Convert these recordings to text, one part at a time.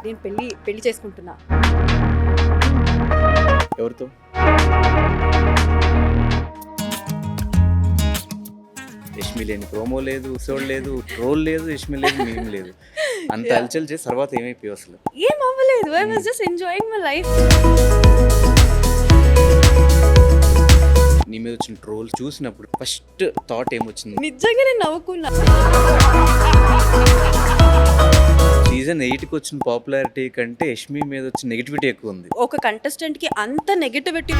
నేను పెళ్లి చేసుకుంటున్నా. ఎవరితో? యష్మి లేని ప్రోమో లేదు, ఎపిసోడ్ లేదు, ట్రోల్ లేదు, యష్మి లేదు, మేము లేదు. అంత అలచల్ చేసి తర్వాత ఏమైపోయి అసలు ఏం అవ్వలేదు. I was just enjoying my life. నీ మీద వచ్చిన ట్రోల్ చూసినప్పుడు ఫస్ట్ థాట్ ఏమొచ్చింది? నిజంగా నేను నవ్వుకున్నా. సీజన్ 8కి వచ్చిన పాపులారిటీ కంటే యష్మి మీద వచ్చిన నెగిటివిటీ ఎక్కువ ఉంది. ఒక కంటెస్టెంట్ కి అంత నెగటివిటీ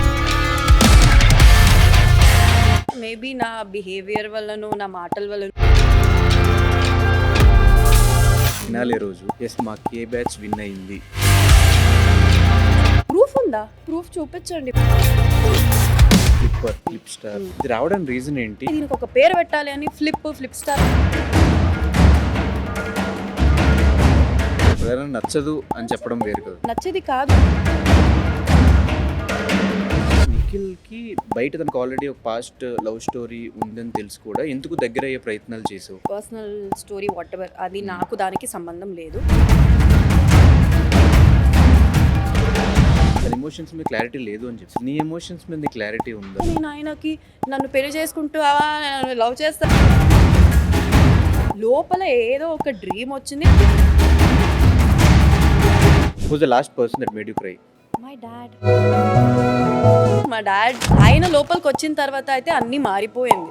మేబీ నా బిహేవియర్ వల్లనో నా మాటల వల్ల. ఫినాలే రోజు ఎస్ మా కే బ్యాచ్ విన్ అయింది. ప్రూఫ్ ఉందా? ప్రూఫ్ చూపించండి. ఫ్లిప్ స్టార్ ఇది రావడానికి రీజన్ ఏంటి? దీనికి ఒక పేరు పెట్టాలి అని ఫ్లిప్ స్టార్. ఎవరైనా నచ్చదు అని చెప్పడం వేరు కదా. నచ్చేది కాదు. నిఖిల్కి బయట తనకు ఆల్రెడీ ఒక పాస్ట్ లవ్ స్టోరీ ఉందని తెలుసు కూడా ఎందుకు దగ్గర అయ్యే ప్రయత్నాలు చేసావు? పర్సనల్ స్టోరీ వాట్ ఎవర్, అది నాకు దానికి సంబంధం లేదు. తన ఎమోషన్స్ మీద క్లారిటీ లేదు అని చెప్పి నీ ఎమోషన్స్ మీద క్లారిటీ ఉందా? నేను ఆయనకి నన్ను పెళ్లి చేసుకుంటూ లవ్ చేస్తా లోపల ఏదో ఒక డ్రీమ్ వచ్చింది. Who's the last person that made you cry? మా డాడ్ ఆయన లోపలికి వచ్చిన తర్వాత అయితే అన్నీ మారిపోయింది.